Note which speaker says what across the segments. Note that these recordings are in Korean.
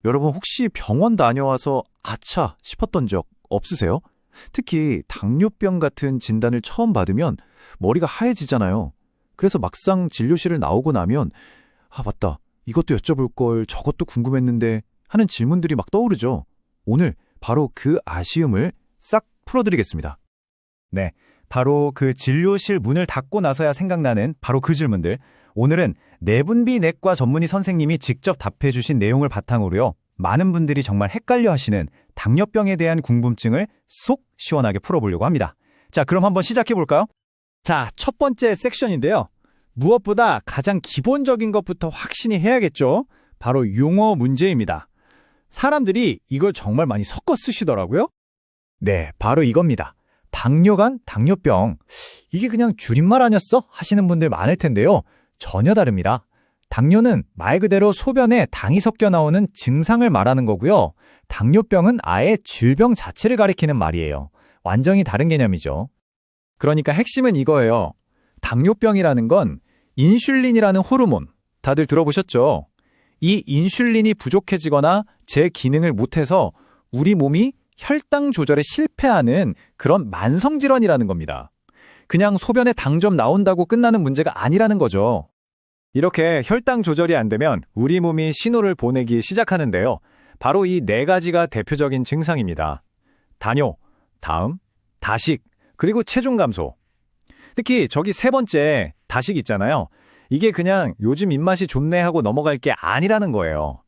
Speaker 1: 여러분 혹시 병원 다녀와서 아차 싶었던 적 없으세요? 특히 당뇨병 같은 진단을 처음 받으면 머리가 하얘지잖아요. 그래서 막상 진료실을 나오고 나면 맞다. 이것도 여쭤볼 걸, 저것도 궁금했는데 하는 질문들이 막 떠오르죠. 오늘 바로 그 아쉬움을 싹 풀어드리겠습니다.
Speaker 2: 네, 바로 그 진료실 문을 닫고 나서야 생각나는 바로 그 질문들. 오늘은 내분비 내과 전문의 선생님이 직접 답해 주신 내용을 바탕으로요. 많은 분들이 정말 헷갈려 하시는 당뇨병에 대한 궁금증을 쏙 시원하게 풀어보려고 합니다. 자, 그럼 한번 시작해 볼까요? 자, 첫 번째 섹션인데요. 무엇보다 가장 기본적인 것부터 확신이 해야겠죠. 바로 용어 문제입니다. 사람들이 이걸 정말 많이 섞어 쓰시더라고요. 네, 바로 이겁니다. 당뇨간, 당뇨병. 이게 그냥 줄임말 아니었어? 하시는 분들 많을 텐데요. 전혀 다릅니다. 당뇨는 말 그대로 소변에 당이 섞여 나오는 증상을 말하는 거고요. 당뇨병은 아예 질병 자체를 가리키는 말이에요. 완전히 다른 개념이죠. 그러니까 핵심은 이거예요. 당뇨병이라는 건 인슐린이라는 호르몬, 다들 들어보셨죠? 이 인슐린이 부족해지거나 제 기능을 못해서 우리 몸이 혈당 조절에 실패하는 그런 만성질환이라는 겁니다. 그냥 소변에 당 좀 나온다고 끝나는 문제가 아니라는 거죠. 이렇게 혈당 조절이 안 되면 우리 몸이 신호를 보내기 시작하는데요. 바로 이 네 가지가 대표적인 증상입니다. 당뇨, 다음, 다식, 그리고 체중 감소. 특히 저기 세 번째, 다식 있잖아요. 이게 그냥 요즘 입맛이 좋네 하고 넘어갈 게 아니라는 거예요.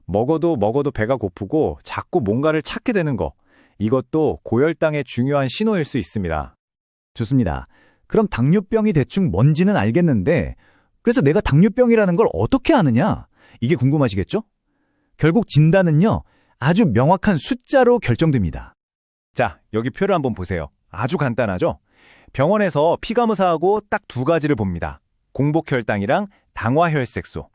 Speaker 2: 먹어도 배가 고프고 자꾸 뭔가를 찾게 되는 거. 이것도 고혈당의 중요한 신호일 수 있습니다. 좋습니다. 그럼 당뇨병이 대충 뭔지는 알겠는데 그래서 내가 당뇨병이라는 걸 어떻게 아느냐? 이게 궁금하시겠죠? 결국 진단은요. 아주 명확한 숫자로 결정됩니다. 자, 여기 표를 한번 보세요. 아주 간단하죠? 병원에서 피감사하고 딱 두 가지를 봅니다. 공복혈당이랑 당화혈색소.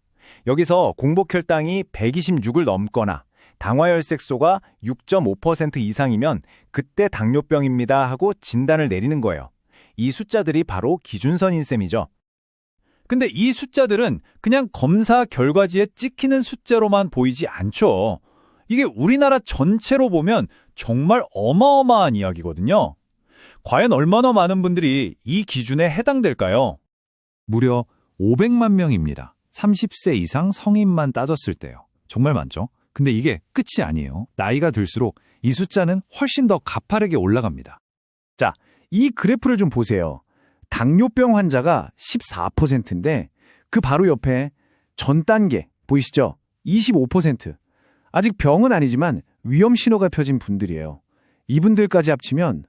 Speaker 2: 여기서 공복혈당이 126을 넘거나 당화혈색소가 6.5% 이상이면 그때 당뇨병입니다 하고 진단을 내리는 거예요. 이 숫자들이 바로 기준선인 셈이죠. 근데 이 숫자들은 그냥 검사 결과지에 찍히는 숫자로만 보이지 않죠. 이게 우리나라 전체로 보면 정말 어마어마한 이야기거든요. 과연 얼마나 많은 분들이 이 기준에 해당될까요?
Speaker 1: 무려 500만 명입니다. 30세 이상 성인만 따졌을 때요. 정말 많죠? 근데 이게 끝이 아니에요. 나이가 들수록 이 숫자는 훨씬 더 가파르게 올라갑니다.
Speaker 2: 자, 이 그래프를 좀 보세요. 당뇨병 환자가 14%인데 그 바로 옆에 전 단계 보이시죠? 25%. 아직 병은 아니지만 위험 신호가 펴진 분들이에요. 이분들까지 합치면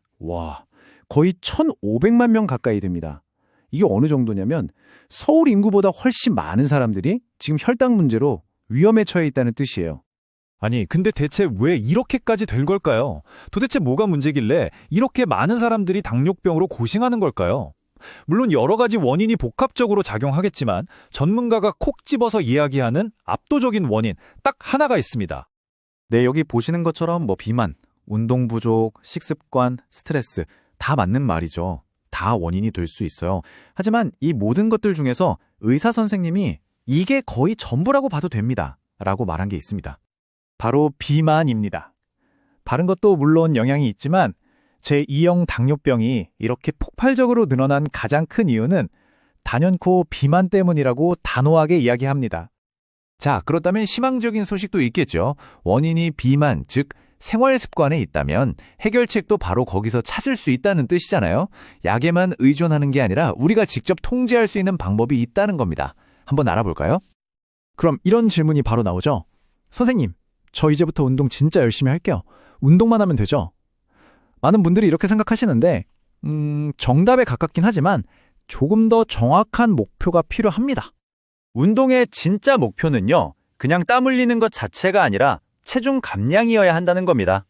Speaker 2: 거의 1,500만 명 가까이 됩니다. 이게 어느 정도냐면 서울 인구보다 훨씬 많은 사람들이 지금 혈당 문제로 위험에 처해 있다는 뜻이에요.
Speaker 1: 아니, 근데 대체 왜 이렇게까지 될 걸까요? 도대체 뭐가 문제길래 이렇게 많은 사람들이 당뇨병으로 고생하는 걸까요? 물론 여러 가지 원인이 복합적으로 작용하겠지만 전문가가 콕 집어서 이야기하는 압도적인 원인 딱 하나가 있습니다. 네, 여기 보시는 것처럼 비만, 운동 부족, 식습관, 스트레스 다 맞는 말이죠. 다 원인이 될 수 있어요. 하지만 이 모든 것들 중에서 의사 선생님이 이게 거의 전부라고 봐도 됩니다. 라고 말한 게 있습니다.
Speaker 2: 바로 비만입니다. 다른 것도 물론 영향이 있지만 제2형 당뇨병이 이렇게 폭발적으로 늘어난 가장 큰 이유는 단연코 비만 때문이라고 단호하게 이야기합니다.
Speaker 1: 자, 그렇다면 희망적인 소식도 있겠죠. 원인이 비만, 즉 생활 습관에 있다면 해결책도 바로 거기서 찾을 수 있다는 뜻이잖아요. 약에만 의존하는 게 아니라 우리가 직접 통제할 수 있는 방법이 있다는 겁니다. 한번 알아볼까요?
Speaker 2: 그럼 이런 질문이 바로 나오죠. 선생님, 저 이제부터 운동 진짜 열심히 할게요. 운동만 하면 되죠? 많은 분들이 이렇게 생각하시는데 정답에 가깝긴 하지만 조금 더 정확한 목표가 필요합니다.
Speaker 1: 운동의 진짜 목표는요. 그냥 땀 흘리는 것 자체가 아니라 체중 감량이어야 한다는 겁니다.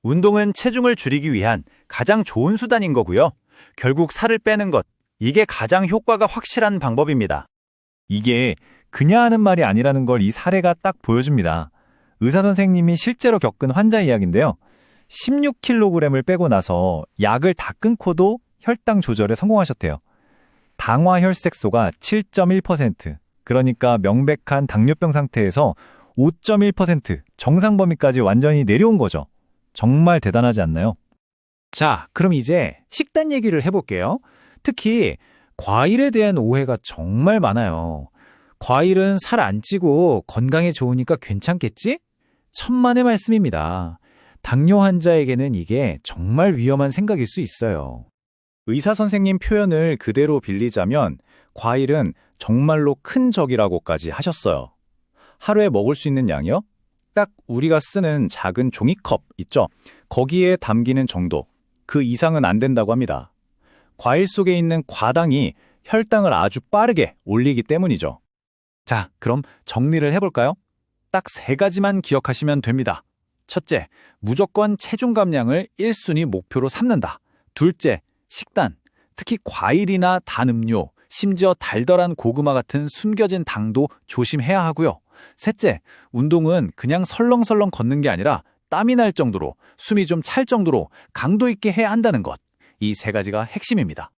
Speaker 1: 운동은 체중을 줄이기 위한 가장 좋은 수단인 거고요. 결국 살을 빼는 것, 이게 가장 효과가 확실한 방법입니다.
Speaker 2: 이게 그냥 하는 말이 아니라는 걸 이 사례가 딱 보여줍니다. 의사 선생님이 실제로 겪은 환자 이야기인데요. 16kg을 빼고 나서 약을 다 끊고도 혈당 조절에 성공하셨대요. 당화혈색소가 7.1%, 그러니까 명백한 당뇨병 상태에서 5.1% 정상 범위까지 완전히 내려온 거죠. 정말 대단하지 않나요?
Speaker 1: 자, 그럼 이제 식단 얘기를 해볼게요. 특히 과일에 대한 오해가 정말 많아요. 과일은 살 안 찌고 건강에 좋으니까 괜찮겠지? 천만의 말씀입니다. 당뇨 환자에게는 이게 정말 위험한 생각일 수 있어요.
Speaker 2: 의사 선생님 표현을 그대로 빌리자면 과일은 정말로 큰 적이라고까지 하셨어요. 하루에 먹을 수 있는 양이요? 딱 우리가 쓰는 작은 종이컵 있죠? 거기에 담기는 정도. 그 이상은 안 된다고 합니다. 과일 속에 있는 과당이 혈당을 아주 빠르게 올리기 때문이죠. 자, 그럼 정리를 해볼까요? 딱 3가지만 기억하시면 됩니다. 첫째, 무조건 체중 감량을 1순위 목표로 삼는다. 둘째, 식단, 특히 과일이나 단 음료, 심지어 달달한 고구마 같은 숨겨진 당도 조심해야 하고요. 셋째, 운동은 그냥 설렁설렁 걷는 게 아니라 땀이 날 정도로, 숨이 좀 찰 정도로 강도 있게 해야 한다는 것. 이 3가지가 핵심입니다.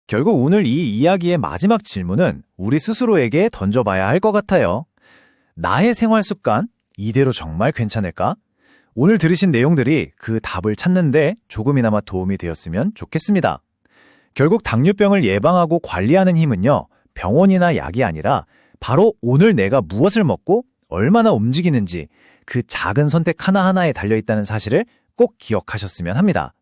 Speaker 2: 결국 오늘 이 이야기의 마지막 질문은 우리 스스로에게 던져봐야 할 것 같아요. 나의 생활 습관, 이대로 정말 괜찮을까? 오늘 들으신 내용들이 그 답을 찾는데 조금이나마 도움이 되었으면 좋겠습니다. 결국 당뇨병을 예방하고 관리하는 힘은요, 병원이나 약이 아니라 바로 오늘 내가 무엇을 먹고 얼마나 움직이는지 그 작은 선택 하나하나에 달려있다는 사실을 꼭 기억하셨으면 합니다.